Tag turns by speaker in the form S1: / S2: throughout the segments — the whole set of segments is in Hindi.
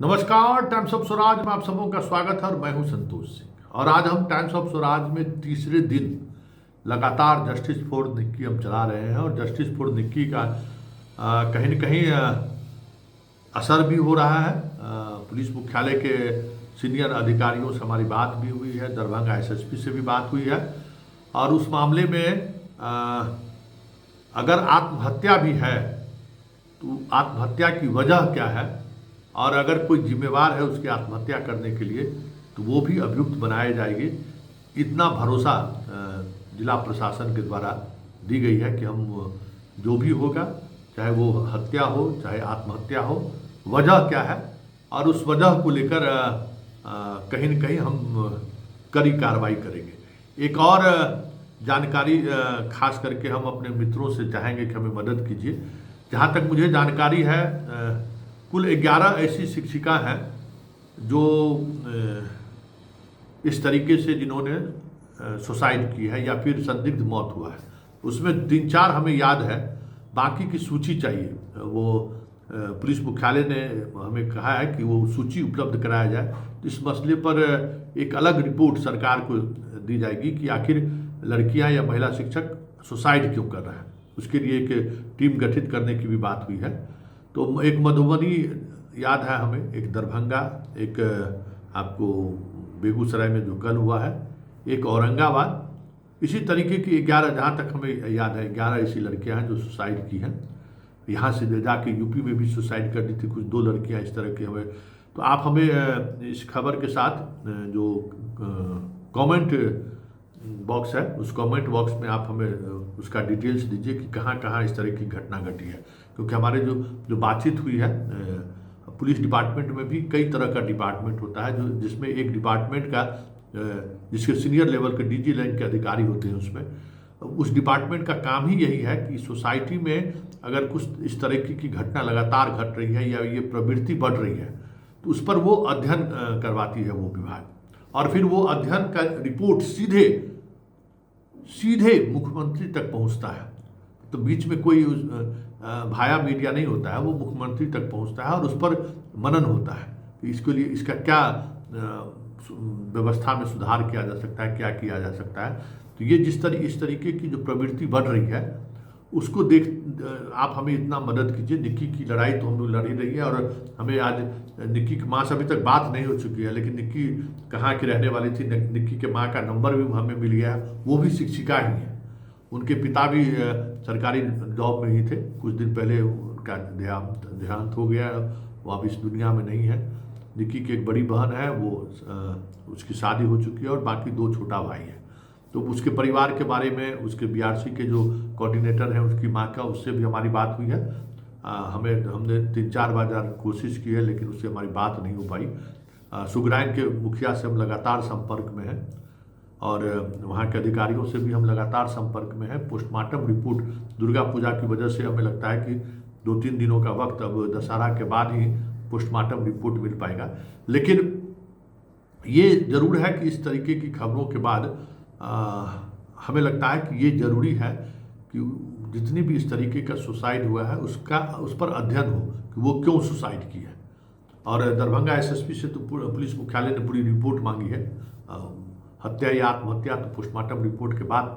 S1: नमस्कार, टाइम्स ऑफ स्वराज में आप सबों का स्वागत है और मैं हूं संतोष सिंह। और आज हम टाइम्स ऑफ स्वराज में तीसरे दिन लगातार जस्टिस फॉर निक्की हम चला रहे हैं और जस्टिस फॉर निक्की का कहीं न कहीं असर भी हो रहा है। पुलिस मुख्यालय के सीनियर अधिकारियों से हमारी बात भी हुई है, दरभंगा एसएसपी से भी बात हुई है और उस मामले में अगर आत्महत्या भी है तो आत्महत्या की वजह क्या है और अगर कोई जिम्मेवार है उसकी आत्महत्या करने के लिए तो वो भी अभियुक्त बनाए जाएंगे। इतना भरोसा जिला प्रशासन के द्वारा दी गई है कि हम जो भी होगा, चाहे वो हत्या हो चाहे आत्महत्या हो, वजह क्या है और उस वजह को लेकर कहीं न कहीं हम कड़ी कार्रवाई करेंगे। एक और जानकारी खास करके हम अपने मित्रों से चाहेंगे कि हमें मदद कीजिए। जहाँ तक मुझे जानकारी है कुल 11 ऐसी शिक्षिका हैं जो इस तरीके से जिन्होंने सुसाइड की है या फिर संदिग्ध मौत हुआ है। उसमें 3-4 हमें याद है, बाकी की सूची चाहिए। वो पुलिस मुख्यालय ने हमें कहा है कि वो सूची उपलब्ध कराया जाए। इस मसले पर एक अलग रिपोर्ट सरकार को दी जाएगी कि आखिर लड़कियां या महिला शिक्षक सुसाइड क्यों कर रहे हैं। उसके लिए एक टीम गठित करने की भी बात हुई है। तो एक मधुबनी याद है हमें, एक दरभंगा, एक आपको बेगूसराय में जो कल हुआ है, एक औरंगाबाद। इसी तरीके की 11, जहाँ तक हमें याद है 11 ऐसी लड़कियां हैं जो सुसाइड की हैं। यहाँ से जाके यूपी में भी सुसाइड कर दी थी कुछ 2 लड़कियां इस तरह की। हमें तो आप हमें इस खबर के साथ जो कमेंट बॉक्स है उस कमेंट बॉक्स में आप हमें उसका डिटेल्स दीजिए कि कहाँ कहाँ इस तरह की घटना घटी है। क्योंकि हमारे जो बातचीत हुई है, पुलिस डिपार्टमेंट में भी कई तरह का डिपार्टमेंट होता है, जो जिसमें एक डिपार्टमेंट का जिसके सीनियर लेवल के डीजी रैंक के अधिकारी होते हैं, उसमें उस डिपार्टमेंट का काम ही यही है कि सोसाइटी में अगर कुछ इस तरह की घटना लगातार घट रही है या ये प्रवृत्ति बढ़ रही है तो उस पर वो अध्ययन करवाती है वो विभाग। और फिर वो अध्ययन का रिपोर्ट सीधे मुख्यमंत्री तक पहुंचता है। तो बीच में कोई भाया मीडिया नहीं होता है, वो मुख्यमंत्री तक पहुंचता है और उस पर मनन होता है कि इसके लिए इसका क्या व्यवस्था में सुधार किया जा सकता है, क्या किया जा सकता है। तो ये इस तरीके की जो प्रवृत्ति बढ़ रही है उसको आप हमें इतना मदद कीजिए। निक्की की लड़ाई तो हम लोग लड़ ही रही है और हमें आज निक्की की माँ से अभी तक बात नहीं हो चुकी है, लेकिन निक्की कहाँ की रहने वाली थी, निक्की के माँ का नंबर भी हमें मिल गया। वो भी शिक्षिका ही है, उनके पिता भी सरकारी जॉब में ही थे। कुछ दिन पहले उनका देहांत हो गया, वो अब इस दुनिया में नहीं है। निक्की की एक बड़ी बहन है, वो उसकी शादी हो चुकी है और बाकी 2 छोटा भाई है। तो उसके परिवार के बारे में, उसके बीआरसी के जो कोऑर्डिनेटर हैं उसकी माँ का, उससे भी हमारी बात हुई है। हमने 3-4 बार कोशिश की है लेकिन उससे हमारी बात नहीं हो पाई। सुगराइन के मुखिया से हम लगातार संपर्क में हैं और वहाँ के अधिकारियों से भी हम लगातार संपर्क में हैं। पोस्टमार्टम रिपोर्ट दुर्गा पूजा की वजह से हमें लगता है कि 2-3 दिनों का वक्त, अब दशहरा के बाद ही पोस्टमार्टम रिपोर्ट मिल पाएगा। लेकिन ये ज़रूर है कि इस तरीके की खबरों के बाद हमें लगता है कि ये ज़रूरी है कि जितनी भी इस तरीके का सुसाइड हुआ है उस पर अध्ययन हो कि वो क्यों सुसाइड की है। और दरभंगा एसएसपी से तो पुलिस मुख्यालय ने पूरी रिपोर्ट मांगी है। हत्या या आत्महत्या तो पोस्टमार्टम रिपोर्ट के बाद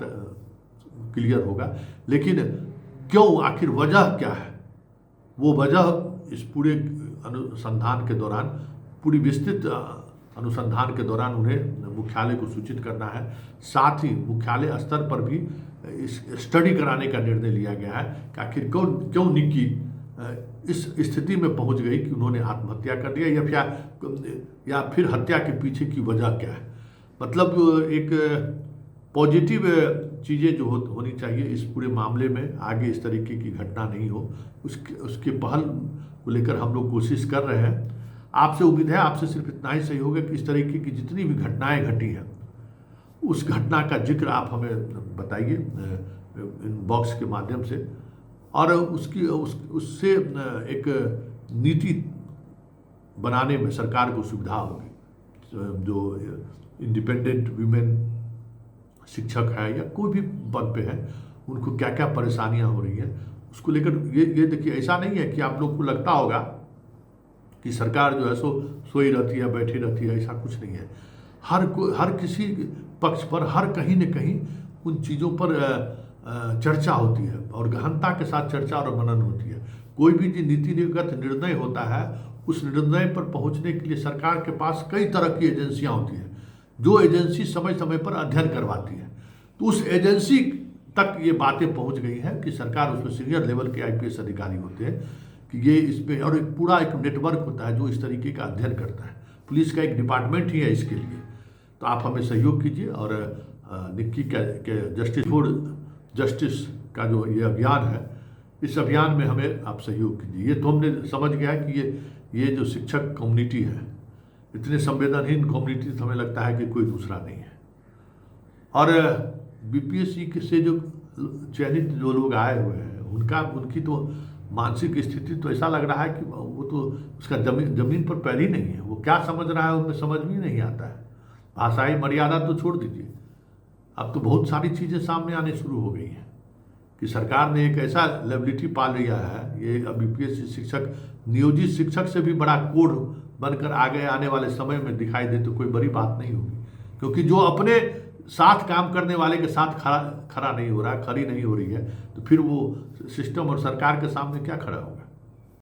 S1: क्लियर होगा, लेकिन क्यों, आखिर वजह क्या है, वो वजह इस पूरे अनुसंधान के दौरान, पूरी विस्तृत अनुसंधान के दौरान उन्हें मुख्यालय को सूचित करना है। साथ ही मुख्यालय स्तर पर भी इस स्टडी कराने का निर्णय लिया गया है कि आखिर क्यों निक्की इस स्थिति में पहुंच गई कि उन्होंने आत्महत्या कर दिया या फिर हत्या के पीछे की वजह क्या है। मतलब एक पॉजिटिव चीज़ें जो होनी चाहिए इस पूरे मामले में, आगे इस तरीके की घटना नहीं हो, उसके पहल को लेकर हम लोग कोशिश कर रहे हैं। आपसे उम्मीद है, आपसे सिर्फ इतना ही सही कि इस तरीके की जितनी भी घटनाएं घटी हैं उस घटना का जिक्र आप हमें बताइए इनबॉक्स के माध्यम से, और उससे एक नीति बनाने में सरकार को सुविधा होगी। जो इंडिपेंडेंट वीमेन शिक्षक है या कोई भी पद पे है, उनको क्या क्या परेशानियां हो रही हैं उसको लेकर ये देखिए, ऐसा नहीं है कि आप लोग को लगता होगा कि सरकार जो है सो सोई रहती है, बैठी रहती है, ऐसा कुछ नहीं है। हर किसी पक्ष पर हर कहीं न कहीं उन चीज़ों पर चर्चा होती है और गहनता के साथ चर्चा और मनन होती है। कोई भी जो नीतिगत निर्णय होता है उस निर्णय पर पहुंचने के लिए सरकार के पास कई तरह की एजेंसियां होती हैं, जो एजेंसी समय समय पर अध्ययन करवाती है। तो उस एजेंसी तक ये बातें पहुंच गई हैं कि सरकार उसमें सीनियर लेवल के आईपीएस अधिकारी होते हैं कि ये इसमें, और एक पूरा एक नेटवर्क होता है जो इस तरीके का अध्ययन करता है। पुलिस का एक डिपार्टमेंट ही है इसके लिए। तो आप हमें सहयोग कीजिए और निक्की के जस्टिस फॉर जस्टिस का जो ये अभियान है, इस अभियान में हमें आप सहयोग कीजिए। ये तो हमने समझ गया है कि ये जो शिक्षक कम्युनिटी है, इतने संवेदनहीन कम्युनिटी तो हमें लगता है कि कोई दूसरा नहीं है। और बीपीएससी से जो चयनित जो लोग आए हुए हैं उनकी तो मानसिक स्थिति तो ऐसा लग रहा है कि वो तो उसका जमीन पर पैर ही नहीं है। वो क्या समझ रहा है उनमें समझ में नहीं आता है। भाषाई मर्यादा तो छोड़ दीजिए, अब तो बहुत सारी चीज़ें सामने आने शुरू हो गई हैं कि सरकार ने एक ऐसा लेबिलिटी पाल लिया है। ये बीपीएससी शिक्षक नियोजित शिक्षक से भी बड़ा कोड बनकर आगे आने वाले समय में दिखाई दे तो कोई बड़ी बात नहीं होगी, क्योंकि जो अपने साथ काम करने वाले के साथ खड़ा नहीं हो रहा है, खड़ी नहीं हो रही है, तो फिर वो सिस्टम और सरकार के सामने क्या खड़ा होगा।